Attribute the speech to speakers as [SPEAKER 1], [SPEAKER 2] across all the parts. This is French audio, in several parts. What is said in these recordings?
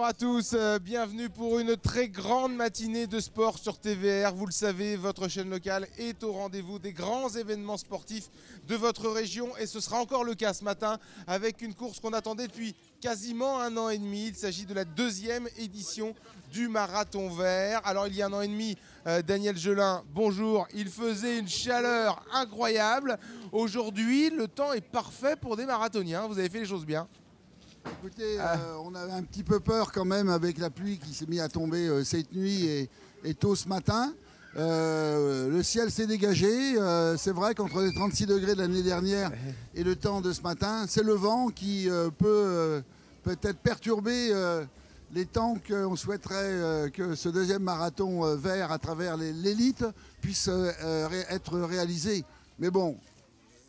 [SPEAKER 1] Bonjour à tous, bienvenue pour une très grande matinée de sport sur TVR. Vous le savez, votre chaîne locale est au rendez-vous des grands événements sportifs de votre région et ce sera encore le cas ce matin avec une course qu'on attendait depuis quasiment 1 an et demi. Il s'agit de la 2e édition du Marathon Vert. Alors il y a 1 an et demi, Daniel Gelin, bonjour, il faisait une chaleur incroyable. Aujourd'hui, le temps est parfait pour des marathoniens, vous avez fait les choses bien.
[SPEAKER 2] Écoutez, on avait un petit peu peur quand même avec la pluie qui s'est mise à tomber cette nuit et tôt ce matin. Le ciel s'est dégagé. C'est vrai qu'entre les 36 degrés de l'année dernière et le temps de ce matin, c'est le vent qui peut peut-être perturber les temps qu'on souhaiterait que ce 2e marathon vert à travers l'élite puisse être réalisé. Mais bon,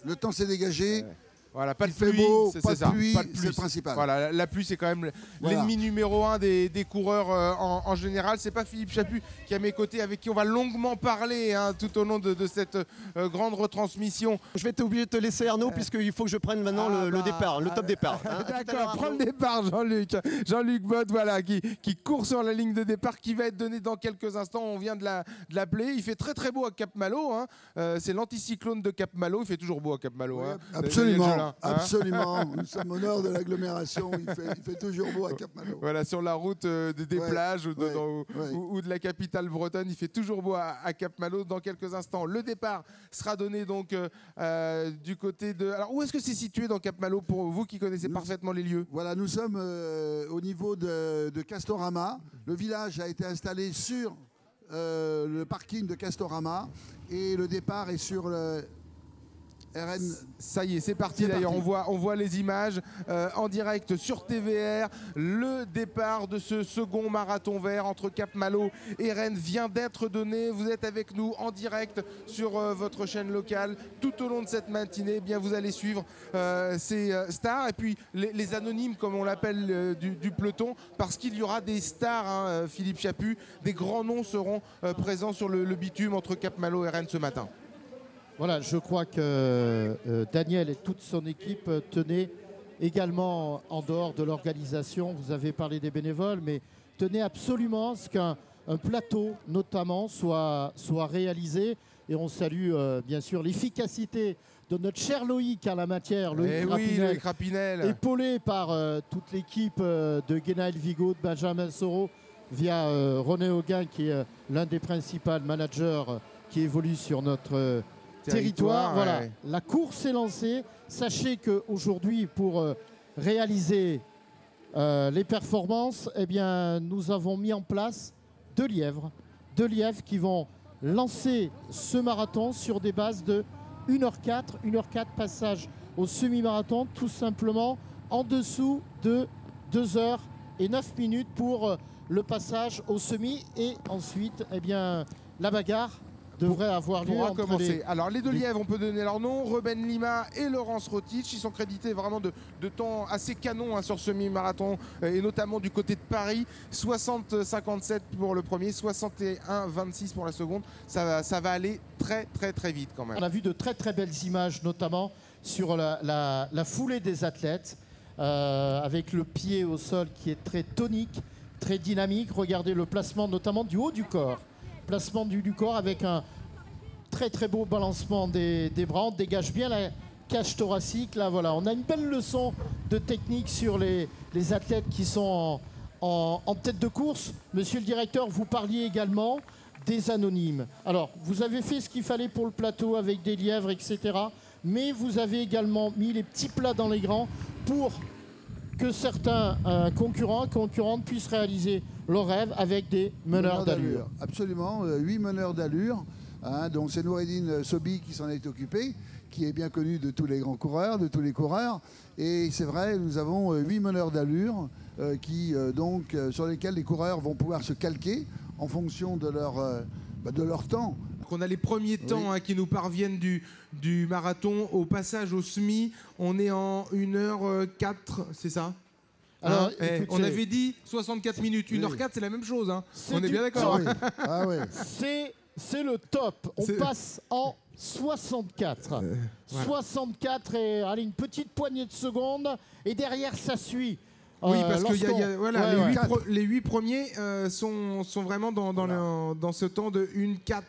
[SPEAKER 2] le temps s'est dégagé.
[SPEAKER 1] Voilà, pas de
[SPEAKER 2] pluie,
[SPEAKER 1] beau,
[SPEAKER 2] pas de pluie, c'est le principal.
[SPEAKER 1] Voilà, la pluie, c'est quand même l'ennemi numéro 1 des coureurs en général. C'est pas Philippe Chaput qui est à mes côtés, avec qui on va longuement parler tout au long de cette grande retransmission.
[SPEAKER 3] Je vais être obligé de te laisser, Arnaud, puisqu'il faut que je prenne maintenant le départ, le top départ.
[SPEAKER 1] D'accord, prends le départ, Jean-Luc. Jean-Luc Bott, voilà, qui court sur la ligne de départ, qui va être donné dans quelques instants. On vient de l'appeler. Il fait très très beau à Cap-Malo. C'est l'anticyclone de Cap-Malo. Il fait toujours beau à Cap-Malo.
[SPEAKER 2] Oui, absolument. Absolument, nous sommes au nord de l'agglomération, il fait toujours beau à Cap-Malo.
[SPEAKER 1] Voilà, sur la route des plages ou de la capitale bretonne, il fait toujours beau à Cap-Malo. Dans quelques instants, le départ sera donné donc du côté de... Alors, où est-ce que c'est situé dans Cap-Malo pour vous qui connaissez parfaitement les lieux?
[SPEAKER 2] Voilà, nous sommes au niveau de Castorama. Le village a été installé sur le parking de Castorama et le départ est sur le... RN.
[SPEAKER 1] Ça y est, c'est parti d'ailleurs, on voit les images en direct sur TVR. Le départ de ce second marathon vert entre Cap-Malo et Rennes vient d'être donné. Vous êtes avec nous en direct sur votre chaîne locale. Tout au long de cette matinée, eh bien, vous allez suivre ces stars et puis les anonymes, comme on l'appelle, du peloton, parce qu'il y aura des stars, Philippe Chaput, des grands noms seront présents sur le bitume entre Cap-Malo et Rennes ce matin.
[SPEAKER 4] Voilà, je crois que Daniel et toute son équipe tenaient également, en dehors de l'organisation, vous avez parlé des bénévoles, mais tenaient absolument à ce qu'un plateau, notamment, soit
[SPEAKER 3] réalisé. Et on salue bien sûr l'efficacité de notre cher Loïc en la matière,
[SPEAKER 1] Loïc Rapinel,
[SPEAKER 3] épaulé par toute l'équipe de Guénaël Vigo, de Benjamin Soro, via René Auguin, qui est l'un des principaux managers qui évolue sur notre... territoire. Voilà, la course est lancée. Sachez qu'aujourd'hui, pour réaliser les performances, eh bien, nous avons mis en place deux lièvres qui vont lancer ce marathon sur des bases de 1h04, 1h04 passage au semi-marathon, tout simplement en dessous de 2h09 pour le passage au semi, et ensuite, eh bien, la bagarre devrait avoir lieu
[SPEAKER 1] pour
[SPEAKER 4] entre
[SPEAKER 1] commencer. Alors les deux lièvres, on peut donner leur nom, Ruben Lima et Laurence Rotich. Ils sont crédités vraiment de temps assez canon sur ce semi-marathon, et notamment du côté de Paris. 60-57 pour le premier, 61-26 pour la seconde. Ça va aller très très très vite quand même.
[SPEAKER 3] On a vu de très très belles images, notamment sur la foulée des athlètes, avec le pied au sol qui est très tonique, très dynamique. Regardez le placement notamment du haut du corps. Placement du corps avec un très très beau balancement des bras. On dégage bien la cage thoracique. Là, voilà, on a une belle leçon de technique sur les athlètes qui sont en tête de course. Monsieur le directeur, vous parliez également des anonymes. Alors, vous avez fait ce qu'il fallait pour le plateau avec des lièvres, etc. Mais vous avez également mis les petits plats dans les grands pour que certains concurrentes puissent réaliser leur rêve avec des meneurs d'allure.
[SPEAKER 2] Absolument, 8 meneurs d'allure. Donc c'est Noureddine Sobi qui s'en est occupé, qui est bien connu de tous les grands coureurs, de tous les coureurs. Et c'est vrai, nous avons 8 meneurs d'allure sur lesquels les coureurs vont pouvoir se calquer en fonction de leur temps.
[SPEAKER 1] On a les premiers temps qui nous parviennent du marathon. Au passage au semi, on est en 1h04, c'est ça?
[SPEAKER 3] Alors,
[SPEAKER 1] on avait dit 64 minutes, 1h04, c'est la même chose. On est bien d'accord.
[SPEAKER 3] C'est le top. On passe en 64. 64 et allez, une petite poignée de secondes. Et derrière, ça suit.
[SPEAKER 1] Oui, parce que voilà,
[SPEAKER 3] Ouais,
[SPEAKER 1] les 8 premiers sont vraiment dans ce temps de 1-4.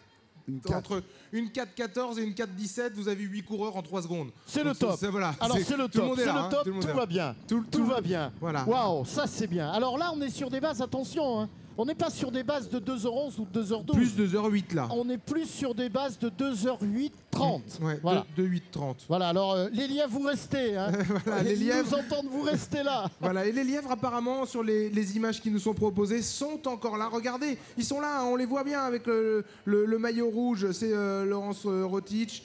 [SPEAKER 1] Entre une 4-14 et une 4-17, vous avez 8 coureurs en 3 secondes.
[SPEAKER 3] C'est le top.
[SPEAKER 1] Voilà,
[SPEAKER 3] alors c'est le top, tout va bien. Tout va bien.
[SPEAKER 1] Voilà.
[SPEAKER 3] Waouh, ça c'est bien. Alors là, on est sur des bases, attention, hein. On n'est pas sur des bases de 2h11 ou 2h12.
[SPEAKER 1] Plus 2h08 là.
[SPEAKER 3] On est plus sur des bases de 2h08, 30.
[SPEAKER 1] Ouais,
[SPEAKER 3] voilà.
[SPEAKER 1] de 8, 30.
[SPEAKER 3] Voilà, alors les lièvres, vous restez. Hein.
[SPEAKER 1] Voilà, les lièvres.
[SPEAKER 3] Ils nous entendent, vous restez là.
[SPEAKER 1] Voilà, et les lièvres, apparemment, sur les images qui nous sont proposées, sont encore là. Regardez, ils sont là, on les voit bien avec le maillot rouge. C'est Laurence Rotich.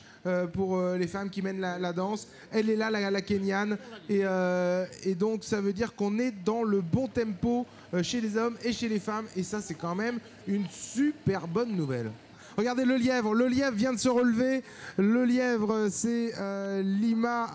[SPEAKER 1] Pour les femmes qui mènent la danse. Elle est là, la Kenyane. Et donc, ça veut dire qu'on est dans le bon tempo chez les hommes et chez les femmes. Et ça, c'est quand même une super bonne nouvelle. Regardez le lièvre. Le lièvre vient de se relever. Le lièvre, c'est Lima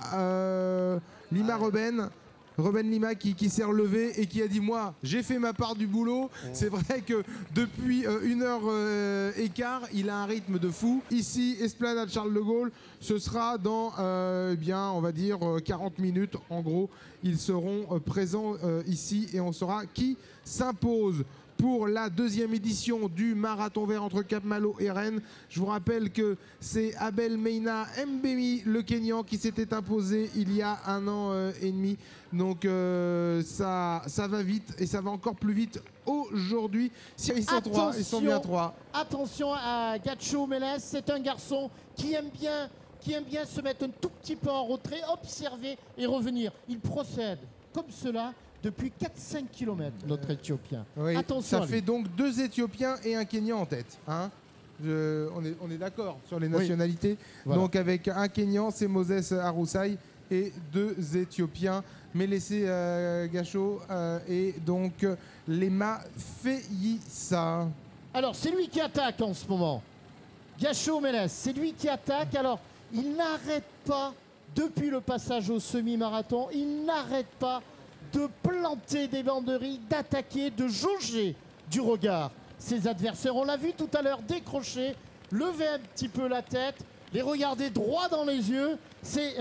[SPEAKER 1] Reuben. Reuben Lima qui s'est relevé et qui a dit moi j'ai fait ma part du boulot. C'est vrai que depuis 1h15 il a un rythme de fou. Ici Esplanade Charles de Gaulle, ce sera dans on va dire 40 minutes en gros. Ils seront présents ici et on saura qui s'impose pour la deuxième édition du marathon vert entre Cap-Malo et Rennes. Je vous rappelle que c'est Abel Meina Mbemi, le Kenyan, qui s'était imposé il y a 1 an et demi. Donc ça va vite et ça va encore plus vite aujourd'hui. Ils sont trois, ils sont bien 3.
[SPEAKER 3] Attention à Gacho Meles, c'est un garçon qui aime bien se mettre un tout petit peu en retrait, observer et revenir. Il procède comme cela depuis 4-5 km, notre Éthiopien.
[SPEAKER 1] Oui,
[SPEAKER 3] attention.
[SPEAKER 1] Ça fait donc 2 Éthiopiens et un Kenyan en tête. Hein, on est d'accord sur les nationalités. Oui. Voilà. Donc avec un Kenyan, c'est Moses Aroussaï, et 2 Éthiopiens, Melessé Gacho et donc Lema Feissa.
[SPEAKER 3] Alors c'est lui qui attaque en ce moment. Gacho Meles, c'est lui qui attaque. Alors il n'arrête pas depuis le passage au semi-marathon, il n'arrête pas de planter des banderilles, d'attaquer, de jauger du regard ses adversaires. On l'a vu tout à l'heure décrocher, lever un petit peu la tête, les regarder droit dans les yeux. C'est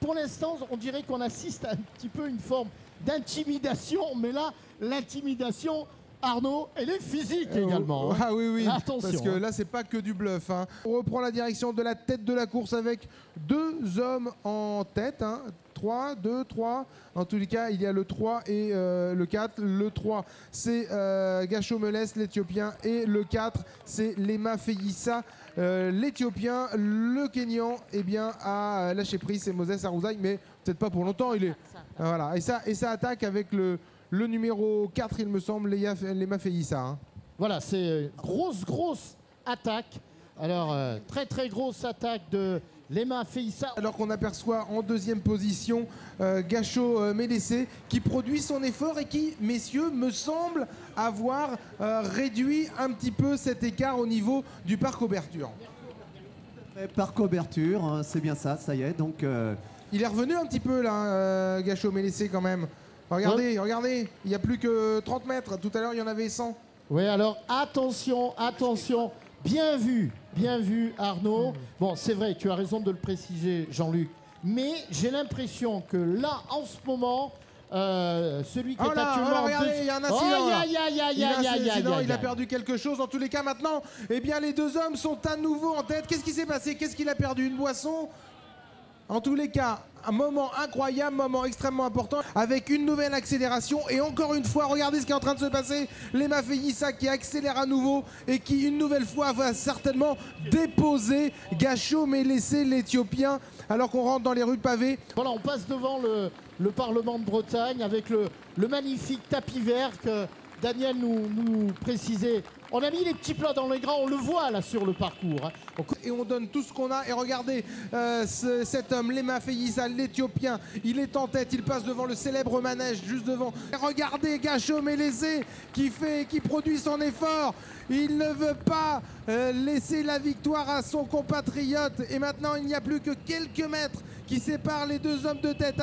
[SPEAKER 3] pour l'instant, on dirait qu'on assiste à un petit peu une forme d'intimidation, mais là, l'intimidation, Arnaud, elle est physique également.
[SPEAKER 1] Ah oui,
[SPEAKER 3] attention,
[SPEAKER 1] parce que là, c'est pas que du bluff. Hein. On reprend la direction de la tête de la course avec 2 hommes en tête. 3, 2, 3. En tous les cas, il y a le 3 et le 4. Le 3, c'est Gacho Meles, l'Éthiopien. Et le 4, c'est Lema Feissa, l'Éthiopien. Le Kenyan, a lâché prise, c'est Moses Aroussaï, mais peut-être pas pour longtemps. Il est voilà. Et ça attaque avec le numéro 4, il me semble, Lema Feissa. Hein.
[SPEAKER 3] Voilà, c'est grosse attaque. Alors, très grosse attaque de Lema Feissa.
[SPEAKER 1] Alors qu'on aperçoit en deuxième position Gacho Melessé qui produit son effort et qui, messieurs, me semble avoir réduit un petit peu cet écart au niveau du parc Auberture.
[SPEAKER 5] Parc Auberture, hein, c'est bien ça y est. Donc,
[SPEAKER 1] il est revenu un petit peu là, Gacho Melessé quand même. Regardez, il n'y a plus que 30 mètres. Tout à l'heure, il y en avait 100.
[SPEAKER 3] Oui, alors attention. Bien vu Arnaud. Bon, c'est vrai, tu as raison de le préciser, Jean-Luc. Mais j'ai l'impression que là, en ce moment, celui qui est actuellement...
[SPEAKER 1] regardez, il y a un incident. Il a perdu quelque chose. En tous les cas, maintenant, les 2 hommes sont à nouveau en tête. Qu'est-ce qui s'est passé? Qu'est-ce qu'il a perdu? Une boisson? En tous les cas, un moment incroyable, moment extrêmement important, avec une nouvelle accélération. Et encore une fois, regardez ce qui est en train de se passer. Lema Feissa qui accélère à nouveau et qui, une nouvelle fois, va certainement déposer Gacho Melessé, l'Éthiopien, alors qu'on rentre dans les rues pavées.
[SPEAKER 3] Voilà, on passe devant le Parlement de Bretagne avec le magnifique tapis vert que Daniel nous précisait. On a mis les petits plats dans les grands, on le voit là sur le parcours. Hein.
[SPEAKER 1] Et on donne tout ce qu'on a. Et regardez cet homme, Lema Feissa, l'Éthiopien. Il est en tête, il passe devant le célèbre manège juste devant. Et regardez Gacho Melessé qui produit son effort. Il ne veut pas laisser la victoire à son compatriote. Et maintenant, il n'y a plus que quelques mètres qui séparent les 2 hommes de tête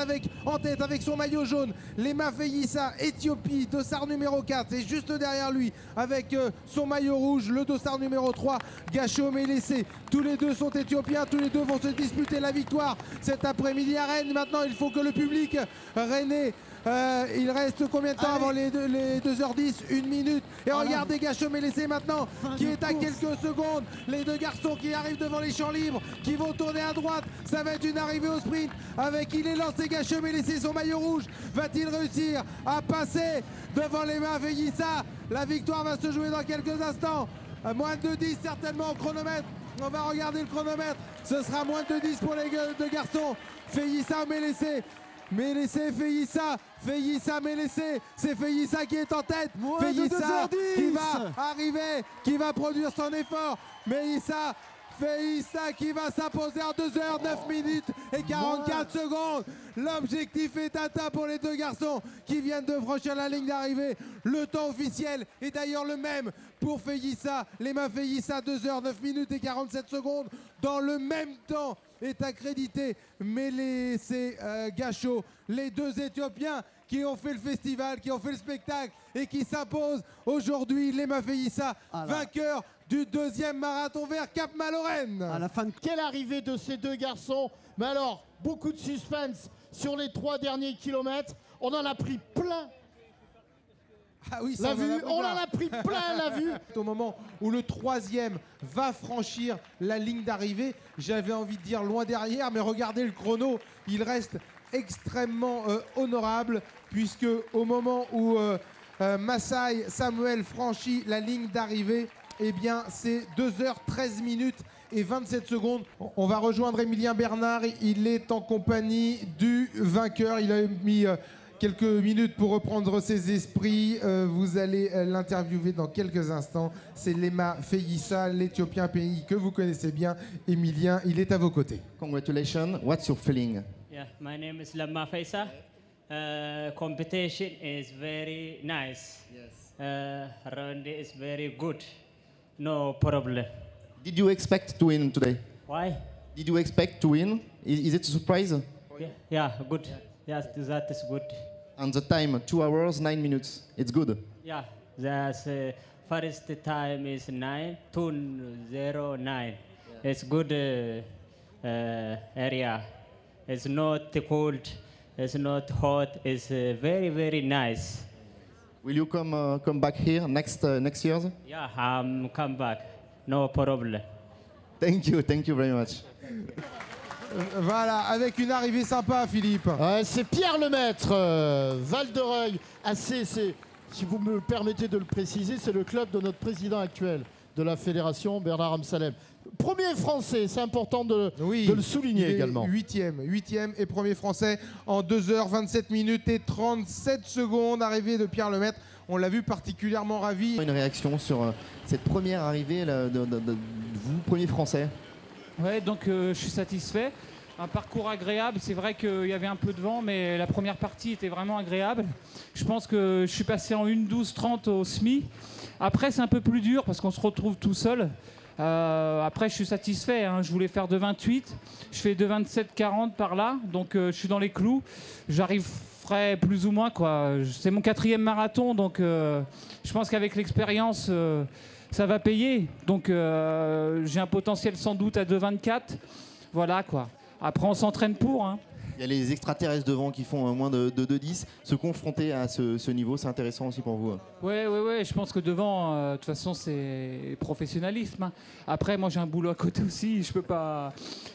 [SPEAKER 1] en tête avec son maillot jaune. Lema Feissa, Éthiopie, dossard numéro 4. Et juste derrière lui, avec son maillot rouge, le dossard numéro 3, Gacho Melessé. Tous les 2 sont éthiopiens, tous les 2 vont se disputer la victoire cet après-midi à Rennes. Maintenant, il faut que le public rennais Il reste combien de temps avant les 2h10? 1 minute. Et regardez Gachot Mélécé maintenant qui est à quelques secondes. Les deux garçons qui arrivent devant les champs libres, qui vont tourner à droite. Ça va être une arrivée au sprint avec il est lancé Gachot Mélécé, son maillot rouge. Va-t-il réussir à passer devant les mains Feillissa? La victoire va se jouer dans quelques instants. À moins de 10 certainement au chronomètre. On va regarder le chronomètre. Ce sera moins de 10 pour les deux garçons. Feillissa ou Mélécé? Mélécé, Feillissa, Feillissa, Mélécé, c'est Feillissa qui est en tête. Feillissa qui va arriver, qui va produire son effort. Feillissa qui va s'imposer en 2h 9 minutes et 44 secondes. L'objectif est atteint pour les deux garçons qui viennent de franchir la ligne d'arrivée. Le temps officiel est d'ailleurs le même pour Feillissa. Les mains Feillissa, 2h 9 minutes et 47 secondes. Dans le même temps est accrédité Mélécé Gachot, les deux Éthiopiens qui ont fait le festival, qui ont fait le spectacle et qui s'imposent aujourd'hui. Lema Feillissa, vainqueur du deuxième marathon vert Cap-Malo-Rennes.
[SPEAKER 3] À la fin de... Quelle arrivée de ces deux garçons. Mais alors, beaucoup de suspense sur les 3 derniers kilomètres. On en a pris plein.
[SPEAKER 1] Ah oui,
[SPEAKER 3] la vue, on en a pris plein la vue.
[SPEAKER 1] Au moment où le troisième va franchir la ligne d'arrivée, j'avais envie de dire loin derrière, mais regardez le chrono, il reste extrêmement honorable, puisque au moment où Masai Samuel franchit la ligne d'arrivée, eh bien c'est 2h13 minutes et 27 secondes. On va rejoindre Emilien Bernard, il est en compagnie du vainqueur, il a mis quelques minutes pour reprendre ses esprits. Vous allez l'interviewer dans quelques instants. C'est Lema Feillissa, l'Éthiopien, pays que vous connaissez bien. Emilien, il est à vos côtés.
[SPEAKER 6] Congratulations. What's your feeling?
[SPEAKER 7] Yeah, my name is Lema Feillissa. Competition is very nice. Yes. Round is very good. No problem.
[SPEAKER 6] Did you expect to win today?
[SPEAKER 7] Why?
[SPEAKER 6] Did you expect to win? Is it a surprise?
[SPEAKER 7] Yeah, good. Yes, that is good.
[SPEAKER 6] And the time, 2 hours, 9 minutes. It's good.
[SPEAKER 7] Yeah, the first time is 9:09. Yeah. It's good area. It's not cold. It's not hot. It's very, very nice.
[SPEAKER 6] Will you come back here next year?
[SPEAKER 7] Yeah, come back. No problem.
[SPEAKER 6] Thank you very much.
[SPEAKER 1] Voilà, avec une arrivée sympa, Philippe.
[SPEAKER 3] C'est Pierre Lemaître, Val-de-Reuil. Si vous me permettez de le préciser, c'est le club de notre président actuel de la fédération, Bernard Amsalem. Premier français, c'est important de le souligner également.
[SPEAKER 1] 8e et premier français en 2h27 minutes et 37 secondes. Arrivée de Pierre Lemaître. On l'a vu particulièrement ravi.
[SPEAKER 6] Une réaction sur cette première arrivée de vous, premier français?
[SPEAKER 8] Ouais, donc je suis satisfait. Un parcours agréable. C'est vrai qu'il y avait un peu de vent, mais la première partie était vraiment agréable. Je pense que je suis passé en 1:12:30 au SMI. Après, c'est un peu plus dur parce qu'on se retrouve tout seul. Après, je suis satisfait. Hein. Je voulais faire 2:28. Je fais 2:27:40 par là. Donc, je suis dans les clous. J'arriverai plus ou moins, quoi. C'est mon 4e marathon. Donc, je pense qu'avec l'expérience... ça va payer, donc j'ai un potentiel sans doute à 2:24. Voilà quoi. Après on s'entraîne pour. Hein.
[SPEAKER 6] Il y a les extraterrestres devant qui font moins de 2:10. Se confronter à ce niveau, c'est intéressant aussi pour vous.
[SPEAKER 8] Ouais, je pense que devant, de toute façon c'est professionnalisme. Hein. Après moi j'ai un boulot à côté aussi, je peux pas...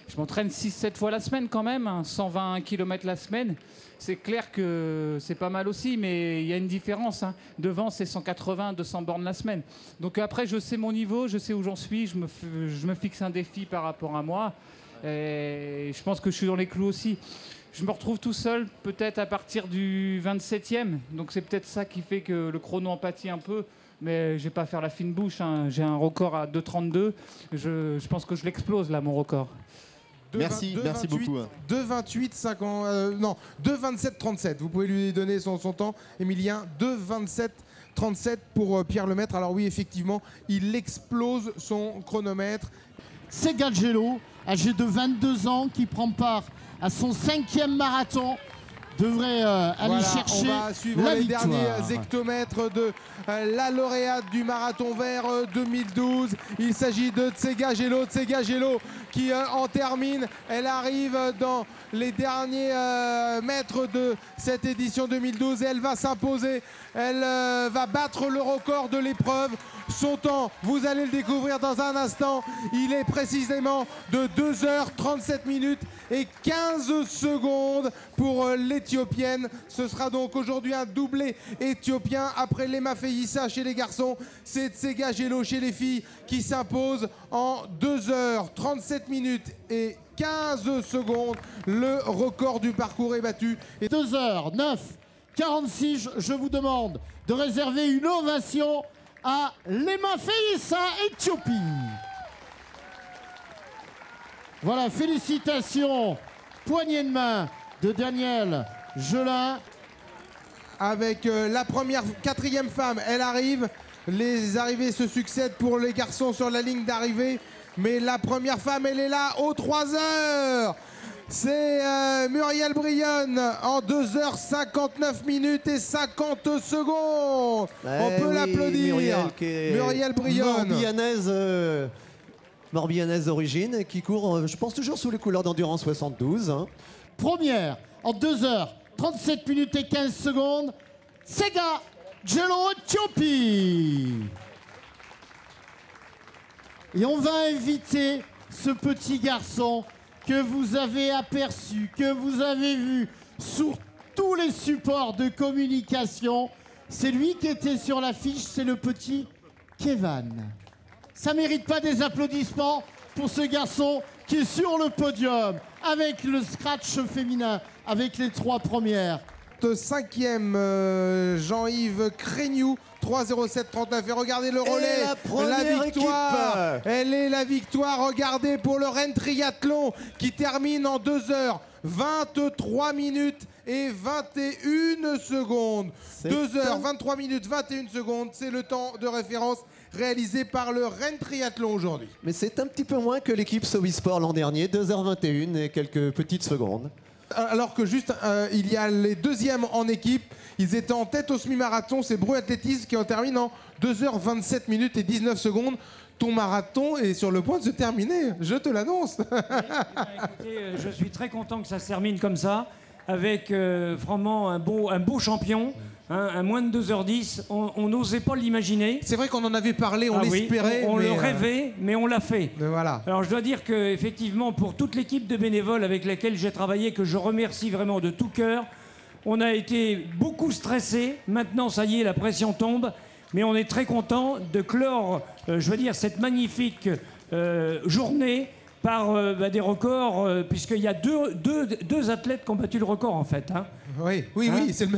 [SPEAKER 8] Je m'entraîne 6-7 fois la semaine quand même, hein, 120 km la semaine. C'est clair que c'est pas mal aussi, mais il y a une différence. Hein. Devant, c'est 180-200 bornes la semaine. Donc après, je sais mon niveau, je sais où j'en suis, je me fixe un défi par rapport à moi. Et je pense que je suis dans les clous aussi. Je me retrouve tout seul, peut-être à partir du 27e. Donc c'est peut-être ça qui fait que le chrono en pâtit un peu. Mais je vais pas faire la fine bouche. Hein. J'ai un record à 2:32. Je pense que je l'explose là, mon record.
[SPEAKER 6] Merci beaucoup.
[SPEAKER 1] 2:27:37. Vous pouvez lui donner son temps, Emilien. 2:27:37 pour Pierre Lemaître. Alors oui, effectivement, il explose son chronomètre.
[SPEAKER 3] C'est Galgello, âgé de 22 ans, qui prend part à son 5e marathon
[SPEAKER 4] devrait aller chercher
[SPEAKER 1] on va suivre
[SPEAKER 4] la
[SPEAKER 1] les
[SPEAKER 4] victoire.
[SPEAKER 1] derniers hectomètres de la lauréate du marathon vert 2012. Il s'agit de Tsega Gelo. Tsega Gelo qui en termine. Elle arrive dans les derniers mètres de cette édition 2012 et elle va s'imposer. Elle va battre le record de l'épreuve. Son temps, vous allez le découvrir dans un instant, il est précisément de 2h37 minutes et 15 secondes pour l'Éthiopienne. Ce sera donc aujourd'hui un doublé éthiopien après Lema Feyissa chez les garçons. C'est Tsega Gelo chez les filles qui s'impose en 2h37 minutes et 15 secondes. Le record du parcours est battu.
[SPEAKER 4] 2h09:46, je vous demande de réserver une ovation à Lema Feyissa, Éthiopie. Voilà, félicitations, poignée de main de Daniel Gelin.
[SPEAKER 1] Avec la quatrième femme, elle arrive. Les arrivées se succèdent pour les garçons sur la ligne d'arrivée. Mais la première femme, elle est là aux 3 heures. C'est Muriel Brionne en 2h59 minutes et 50 secondes. On peut l'applaudir. Muriel Brionne.
[SPEAKER 5] Morbihanaise d'origine, qui court, je pense, toujours sous les couleurs d'Endurance 72. Hein.
[SPEAKER 4] Première en 2h37 minutes et 15 secondes. Tsega Gelo, Éthiopie. Et on va inviter ce petit garçon que vous avez aperçu, que vous avez vu sur tous les supports de communication. C'est lui qui était sur l'affiche, c'est le petit Kevan. Ça mérite pas des applaudissements pour ce garçon qui est sur le podium avec le scratch féminin, avec les 3 premières.
[SPEAKER 1] 5e, Jean-Yves Crégnoux, 3:07:39. Et regardez le relais, la victoire. Elle est la victoire, regardez, pour le Rennes Triathlon qui termine en 2h23 minutes et 21 secondes. 2h23 minutes 21 secondes, c'est le temps de référence réalisé par le Rennes Triathlon aujourd'hui.
[SPEAKER 5] Mais c'est un petit peu moins que l'équipe Sobisport l'an dernier, 2h21 et quelques petites secondes.
[SPEAKER 1] Alors que juste, il y a les deuxièmes en équipe. Ils étaient en tête au semi-marathon. C'est Bru Athlétisme qui en termine en 2h27 minutes et 19 secondes. Ton marathon est sur le point de se terminer, je te l'annonce.
[SPEAKER 9] Écoutez, je suis très content que ça se termine comme ça, avec vraiment un beau champion. Hein, à moins de 2h10, on n'osait pas l'imaginer.
[SPEAKER 1] C'est vrai qu'on en avait parlé, on l'espérait.
[SPEAKER 9] On le rêvait, mais on l'a fait.
[SPEAKER 1] Voilà.
[SPEAKER 9] Alors je dois dire qu'effectivement, pour toute l'équipe de bénévoles avec laquelle j'ai travaillé, que je remercie vraiment de tout cœur, on a été beaucoup stressés. Maintenant, ça y est, la pression tombe. Mais on est très content de clore, cette magnifique journée par des records, puisqu'il y a deux athlètes qui ont battu le record, en fait. Hein.
[SPEAKER 1] Oui, c'est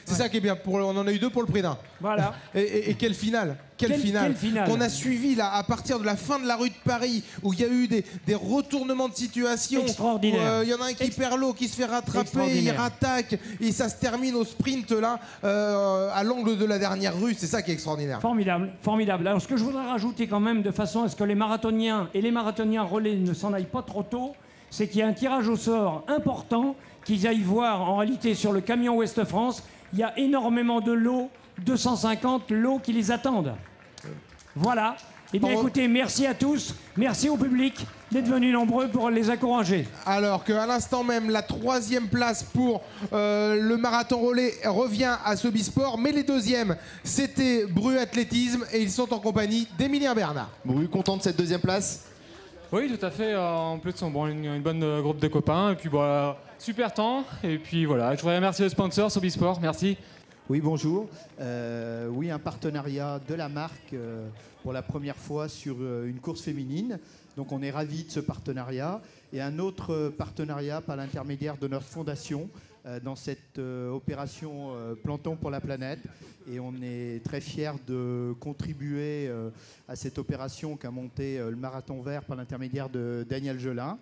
[SPEAKER 1] ça qui est bien. On en a eu 2 pour le prix d'un.
[SPEAKER 9] Voilà.
[SPEAKER 1] Et quelle finale. Quelle finale qu'on a suivi là, à partir de la fin de la rue de Paris, où il y a eu des retournements de situation.
[SPEAKER 9] Extraordinaire.
[SPEAKER 1] Il y en a un qui perd l'eau, qui se fait rattraper, il rattaque, et ça se termine au sprint là, à l'angle de la dernière rue. C'est ça qui est extraordinaire.
[SPEAKER 9] Formidable, formidable. Alors ce que je voudrais rajouter quand même, de façon à ce que les marathoniens et les marathoniens relais ne s'en aillent pas trop tôt, c'est qu'il y a un tirage au sort important, qu'ils aillent voir en réalité sur le camion Ouest France. Il y a énormément de lots, 250 lots qui les attendent. Voilà. Eh bien écoutez, merci à tous, merci au public d'être venus nombreux pour les encourager.
[SPEAKER 1] Alors qu'à l'instant même, la 3e place pour le marathon relais revient à Sobisport, mais les 2e, c'était Bru Athlétisme et ils sont en compagnie d'Emilien Bernard.
[SPEAKER 6] Bru, content de cette 2e place?
[SPEAKER 10] Oui, tout à fait. En plus, une bonne groupe de copains. Et puis, super temps. Et puis, voilà. Je voudrais remercier le sponsor, Sobisport. Merci.
[SPEAKER 11] Oui, bonjour. Oui, un partenariat de la marque pour la première fois sur une course féminine. Donc, on est ravis de ce partenariat. Et un autre partenariat par l'intermédiaire de notre fondation dans cette opération Plantons pour la planète. Et on est très fiers de contribuer à cette opération qu'a montée le Marathon Vert par l'intermédiaire de Daniel Gelin.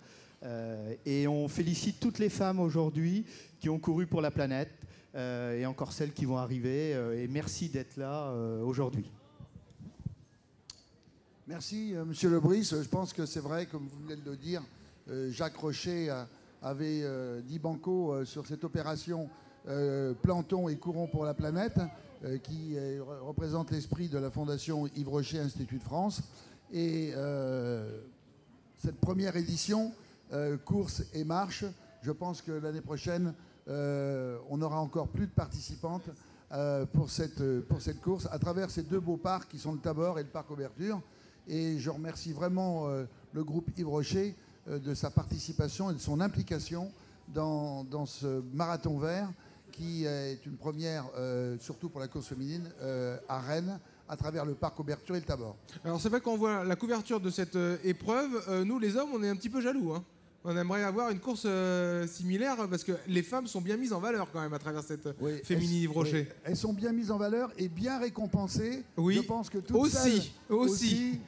[SPEAKER 11] Et on félicite toutes les femmes aujourd'hui qui ont couru pour la planète et encore celles qui vont arriver. Et merci d'être là aujourd'hui.
[SPEAKER 2] Merci, Monsieur Lebris. Je pense que c'est vrai, comme vous venez de le dire, Jacques Rocher avait dit banco sur cette opération Plantons et courons pour la planète, qui représente l'esprit de la Fondation Yves Rocher Institut de France. Et cette première édition, course et marche, je pense que l'année prochaine, on aura encore plus de participantes pour cette course à travers ces deux beaux parcs qui sont le Tabor et le parc Auberture. Et je remercie vraiment le groupe Yves Rocher de sa participation et de son implication dans ce marathon vert qui est une première, surtout pour la course féminine, à Rennes, à travers le parc Auberture et le Tabor.
[SPEAKER 1] Alors c'est vrai qu'on voit la couverture de cette épreuve, nous les hommes on est un petit peu jaloux, hein. On aimerait avoir une course similaire parce que les femmes sont bien mises en valeur quand même à travers cette féminine Yves Rocher.
[SPEAKER 2] Oui, elles sont bien mises en valeur et bien récompensées.
[SPEAKER 1] Oui.
[SPEAKER 2] Je pense que toutes aussi.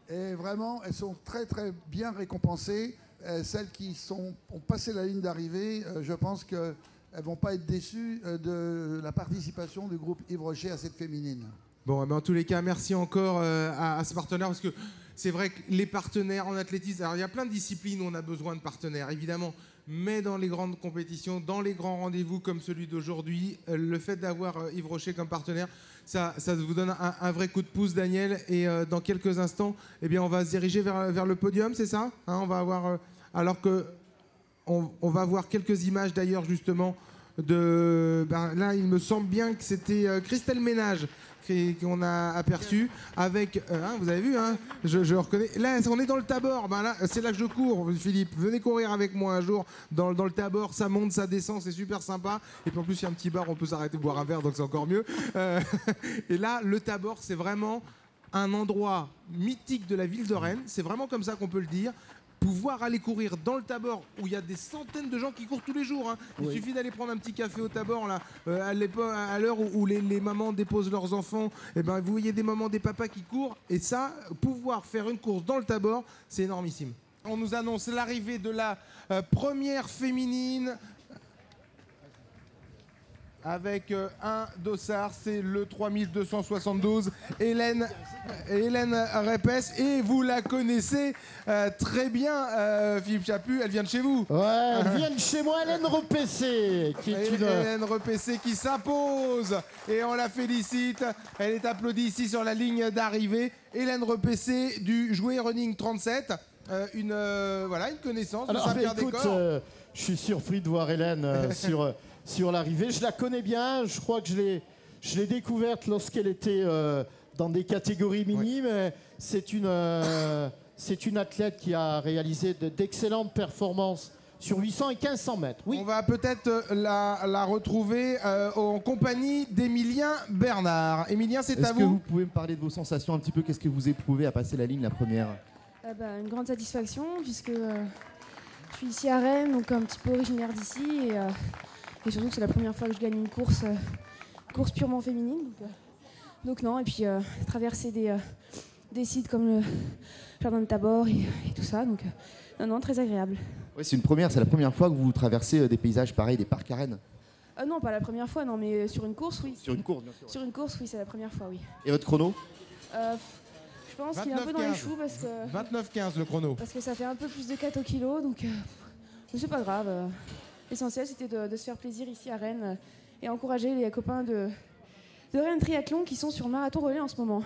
[SPEAKER 2] Et vraiment, elles sont très très bien récompensées. Celles qui ont passé la ligne d'arrivée, je pense qu'elles ne vont pas être déçues de la participation du groupe Yves Rocher à cette féminine.
[SPEAKER 1] Bon, en tous les cas, merci encore à ce partenaire parce que c'est vrai que les partenaires en athlétisme, alors il y a plein de disciplines où on a besoin de partenaires, évidemment, mais dans les grandes compétitions, dans les grands rendez-vous comme celui d'aujourd'hui, le fait d'avoir Yves Rocher comme partenaire, ça vous donne un vrai coup de pouce, Daniel. Et dans quelques instants, eh bien, on va se diriger vers le podium, c'est ça, hein, on va avoir, alors que on va voir quelques images d'ailleurs justement là, il me semble bien que c'était Christelle Ménage qu'on a aperçu avec, vous avez vu, hein, je reconnais, là on est dans le Tabor, là c'est là que je cours, Philippe, venez courir avec moi un jour dans le Tabor, ça monte, ça descend, c'est super sympa, et puis en plus il y a un petit bar, on peut s'arrêter boire un verre, donc c'est encore mieux. Et là le Tabor c'est vraiment un endroit mythique de la ville de Rennes, c'est vraiment comme ça qu'on peut le dire. Pouvoir aller courir dans le Tabor où il y a des centaines de gens qui courent tous les jours, hein. Il suffit d'aller prendre un petit café au Tabor là, à l'heure où les mamans déposent leurs enfants, et ben, vous voyez des mamans, des papas qui courent, et ça, pouvoir faire une course dans le Tabor, c'est énormissime. On nous annonce l'arrivée de la première féminine avec un dossard, c'est le 3272, Hélène Repès, et vous la connaissez très bien, Philippe Chaput, elle vient de chez vous.
[SPEAKER 3] Ouais, elle vient de chez moi, Hélène Repessé,
[SPEAKER 1] Hélène Repessé qui s'impose, et on la félicite, elle est applaudie ici sur la ligne d'arrivée. Hélène Repessé du Jouet Running 37, une connaissance de Saint-Pierre-des-Corps.
[SPEAKER 3] Je suis surpris de voir Hélène sur l'arrivée. Je la connais bien, je crois que je l'ai découverte lorsqu'elle était dans des catégories minimes. C'est une athlète qui a réalisé d'excellentes performances sur 800 et 1500 mètres. Oui.
[SPEAKER 1] On va peut-être la retrouver en compagnie d'Emilien Bernard. Emilien, c'est à vous.
[SPEAKER 6] Est-ce que vous pouvez me parler de vos sensations un petit peu? Qu'est-ce que vous éprouvez à passer la ligne, la première?
[SPEAKER 12] Une grande satisfaction, puisque je suis ici à Rennes, donc un petit peu originaire d'ici. Et surtout que c'est la première fois que je gagne une course purement féminine. Donc non, et puis traverser des sites comme le Jardin de Tabor et tout ça. Donc non, très agréable.
[SPEAKER 6] Oui, c'est la première fois que vous traversez des paysages pareils, des parcs à Rennes?
[SPEAKER 12] Non, pas la première fois, non, mais sur une course, oui.
[SPEAKER 6] Sur une course, bien sûr.
[SPEAKER 12] Sur une course, oui, c'est la première fois, oui.
[SPEAKER 6] Et votre chrono?
[SPEAKER 12] Je pense qu'il est un peu dans les choux parce que...
[SPEAKER 1] 29-15 le chrono.
[SPEAKER 12] Parce que ça fait un peu plus de 4 au kilo, donc c'est pas grave. L'essentiel, c'était de se faire plaisir ici à Rennes et encourager les copains de Rennes Triathlon qui sont sur marathon relais en ce moment.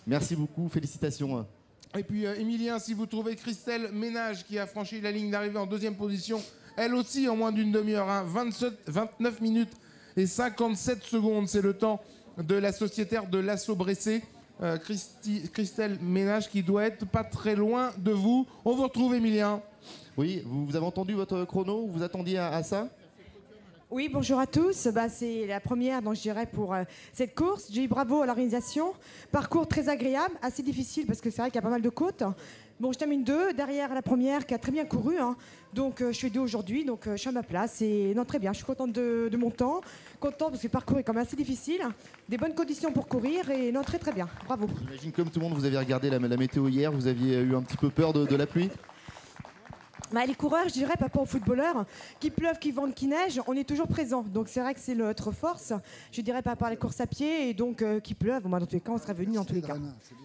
[SPEAKER 6] Merci beaucoup, félicitations.
[SPEAKER 1] Et puis, Emilien, si vous trouvez Christelle Ménage qui a franchi la ligne d'arrivée en deuxième position, elle aussi en moins d'une demi-heure, 29 minutes et 57 secondes, c'est le temps de la sociétaire de l'Asso Bressé. Christelle Ménage qui doit être pas très loin de vous. On vous retrouve, Emilien.
[SPEAKER 6] Oui, vous avez entendu votre chrono? Vous attendiez à ça?
[SPEAKER 13] Oui, bonjour à tous. C'est la première, donc, je dirais, pour cette course. J'ai eu bravo à l'organisation. Parcours très agréable, assez difficile parce que c'est vrai qu'il y a pas mal de côtes. Bon, je termine 2 derrière la première qui a très bien couru. Donc, je suis 2 aujourd'hui, donc je suis à ma place. Et non, très bien, je suis contente de mon temps. Contente parce que le parcours est quand même assez difficile. Des bonnes conditions pour courir et non, très très bien. Bravo.
[SPEAKER 6] J'imagine comme tout le monde, vous avez regardé la météo hier, vous aviez eu un petit peu peur de la pluie?
[SPEAKER 13] Bah, les coureurs, je dirais, par rapport aux footballeurs, qu'il pleuve, qu'il vente, qu'il neige, on est toujours présent. Donc c'est vrai que c'est notre force. Je dirais par rapport à la course à pied et donc qu'il pleuve, dans tous les cas, on serait venu dans tous les cas.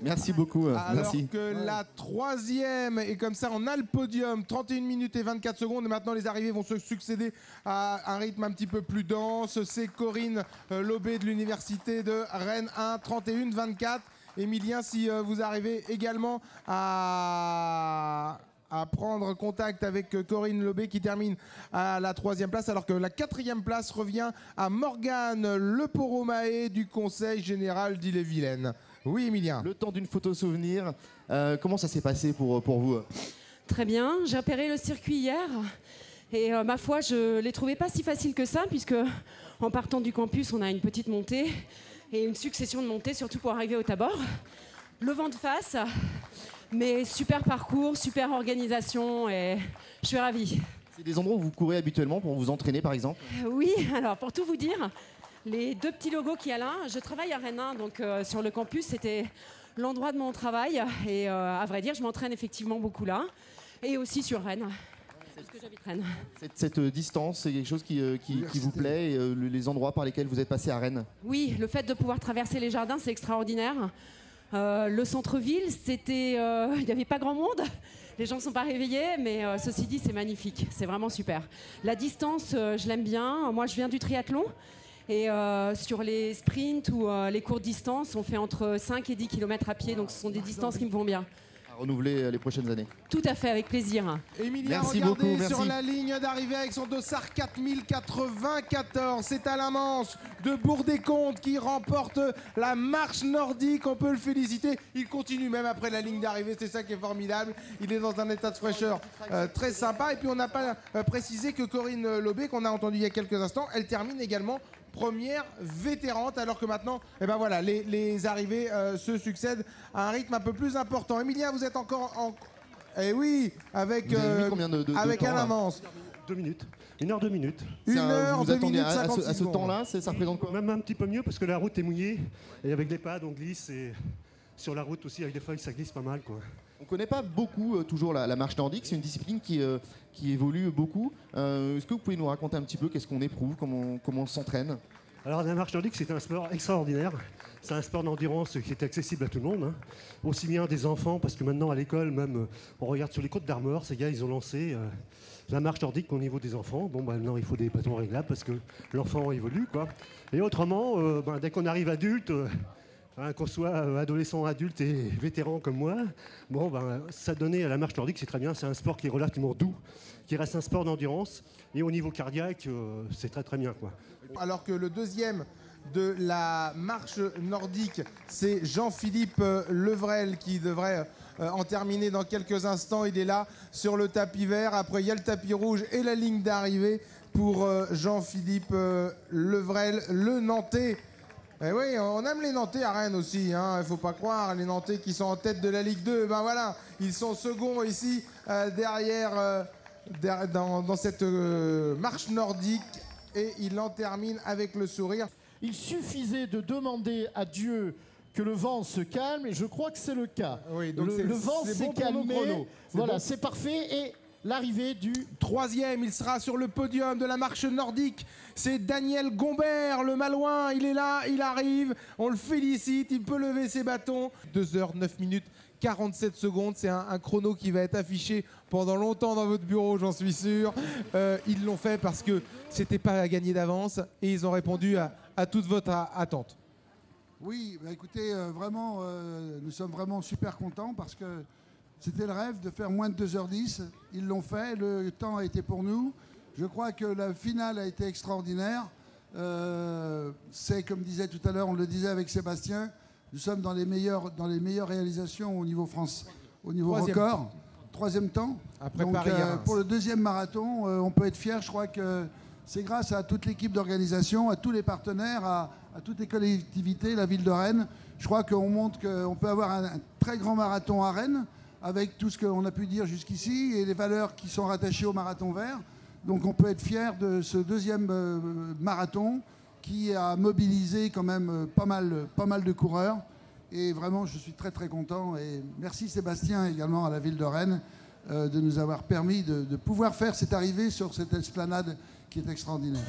[SPEAKER 6] Merci beaucoup.
[SPEAKER 1] Alors
[SPEAKER 6] Merci.
[SPEAKER 1] que la troisième, et comme ça on a le podium, 31 minutes et 24 secondes, et maintenant les arrivées vont se succéder à un rythme un petit peu plus dense. C'est Corinne Lobé de l'Université de Rennes 1, 31-24. Emilien, si vous arrivez également à prendre contact avec Corinne Lobé qui termine à la 3e place, alors que la 4e place revient à Morgane Leporomae du Conseil Général d'Ille-et-Vilaine. Oui, Emilien.
[SPEAKER 6] Le temps d'une photo souvenir. Comment ça s'est passé pour vous?
[SPEAKER 14] Très bien. J'ai repéré le circuit hier et ma foi, je ne l'ai trouvé pas si facile que ça, puisque en partant du campus, on a une petite montée et une succession de montées, surtout pour arriver au Tabor. Le vent de face. Mais super parcours, super organisation et je suis ravie.
[SPEAKER 6] C'est des endroits où vous courez habituellement pour vous entraîner par exemple?
[SPEAKER 14] Oui, alors pour tout vous dire, les 2 petits logos qu'il y a là, je travaille à Rennes 1, donc sur le campus, c'était l'endroit de mon travail. Et à vrai dire, je m'entraîne effectivement beaucoup là. Et aussi sur Rennes, parce que j'habite Rennes.
[SPEAKER 6] Cette distance, c'est quelque chose qui vous plaît, et, les endroits par lesquels vous êtes passé à Rennes?
[SPEAKER 14] Oui, le fait de pouvoir traverser les jardins, c'est extraordinaire. Le centre-ville, il n'y avait pas grand monde. Les gens ne sont pas réveillés, mais ceci dit, c'est magnifique. C'est vraiment super. La distance, je l'aime bien. Moi, je viens du triathlon. Et sur les sprints ou les courtes distances, on fait entre 5 et 10 km à pied. Donc, ce sont des distances qui me vont bien.
[SPEAKER 6] Renouveler les prochaines années.
[SPEAKER 14] Tout à fait, avec plaisir.
[SPEAKER 1] Emilien,
[SPEAKER 6] merci
[SPEAKER 1] regardez
[SPEAKER 6] beaucoup, merci.
[SPEAKER 1] sur la ligne d'arrivée avec son dossard 4094. C'est Alain Mance de Bourg-des-Comptes qui remporte la marche nordique. On peut le féliciter. Il continue même après la ligne d'arrivée. C'est ça qui est formidable. Il est dans un état de fraîcheur très sympa. Et puis on n'a pas précisé que Corinne Lobé, qu'on a entendu il y a quelques instants, elle termine également première vétérante, alors que maintenant, eh ben voilà, les arrivées se succèdent à un rythme un peu plus important. Emilien, vous êtes encore en... Eh oui, avec,
[SPEAKER 6] vous avez mis combien de
[SPEAKER 1] avec
[SPEAKER 6] temps,
[SPEAKER 1] Alain Mance.
[SPEAKER 15] 2 minutes. 1 heure, 2 minutes.
[SPEAKER 1] 1 heure,
[SPEAKER 6] vous
[SPEAKER 1] 2
[SPEAKER 6] attendiez
[SPEAKER 1] minutes, 56
[SPEAKER 6] à ce
[SPEAKER 1] secondes.
[SPEAKER 6] temps-là, ça représente quoi?
[SPEAKER 15] Même un petit peu mieux parce que la route est mouillée et avec les pads on glisse et sur la route aussi avec des feuilles ça glisse pas mal quoi.
[SPEAKER 6] On ne connaît pas beaucoup toujours la marche nordique, c'est une discipline qui évolue beaucoup. Est-ce que vous pouvez nous raconter un petit peu qu'est-ce qu'on éprouve, comment on s'entraîne?
[SPEAKER 15] Alors la marche nordique c'est un sport extraordinaire, c'est un sport d'endurance qui est accessible à tout le monde, hein. Aussi bien des enfants parce que maintenant à l'école même on regarde sur les côtes d'Armor, ces gars ils ont lancé la marche nordique au niveau des enfants. Bon maintenant il faut des bâtons réglables parce que l'enfant évolue quoi. Et autrement dès qu'on arrive adulte, qu'on soit adolescent, adulte et vétéran comme moi, ça donnait à la marche nordique, c'est très bien, c'est un sport qui est relativement doux, qui reste un sport d'endurance et au niveau cardiaque c'est très très bien quoi.
[SPEAKER 1] Alors que le deuxième de la marche nordique, c'est Jean-Philippe Levrel qui devrait en terminer dans quelques instants. Il est là sur le tapis vert. Après, il y a le tapis rouge et la ligne d'arrivée pour Jean-Philippe Levrel, le Nantais. Eh oui, on aime les Nantais à Rennes aussi, hein. Il ne faut pas croire, les Nantais qui sont en tête de la Ligue 2, ben voilà, ils sont seconds ici derrière dans cette marche nordique. Et il en termine avec le sourire.
[SPEAKER 3] Il suffisait de demander à Dieu que le vent se calme, et je crois que c'est le cas.
[SPEAKER 1] Oui, donc
[SPEAKER 3] le vent
[SPEAKER 1] c'est
[SPEAKER 3] s'est
[SPEAKER 1] bon pour nos
[SPEAKER 3] calmé.
[SPEAKER 1] chronos.
[SPEAKER 3] Voilà,
[SPEAKER 1] bon.
[SPEAKER 3] c'est parfait. Et l'arrivée du
[SPEAKER 1] troisième, il sera sur le podium de la marche nordique. C'est Daniel Gombert, le Malouin. Il est là, il arrive. On le félicite, il peut lever ses bâtons. 2 heures, 9 minutes. 47 secondes, c'est un chrono qui va être affiché pendant longtemps dans votre bureau, j'en suis sûr. Ils l'ont fait parce que c'était pas à gagner d'avance et ils ont répondu à toute votre attente.
[SPEAKER 2] Oui, écoutez, vraiment, nous sommes vraiment super contents parce que c'était le rêve de faire moins de 2h10. Ils l'ont fait, le temps a été pour nous. Je crois que la finale a été extraordinaire. C'est, comme disait tout à l'heure, on le disait avec Sébastien, nous sommes dans les meilleures réalisations au niveau France, au niveau record. Troisième temps.
[SPEAKER 1] Après
[SPEAKER 2] donc,
[SPEAKER 1] Paris,
[SPEAKER 2] pour le deuxième marathon, on peut être fier. Je crois que c'est grâce à toute l'équipe d'organisation, à tous les partenaires, à toutes les collectivités, la ville de Rennes. Je crois qu'on montre qu'on peut avoir un très grand marathon à Rennes, avec tout ce qu'on a pu dire jusqu'ici et les valeurs qui sont rattachées au marathon vert. Donc on peut être fier de ce deuxième marathon qui a mobilisé quand même pas mal de coureurs. Et vraiment, je suis très très content. Et merci Sébastien également à la ville de Rennes de nous avoir permis de pouvoir faire cette arrivée sur cette esplanade qui est extraordinaire.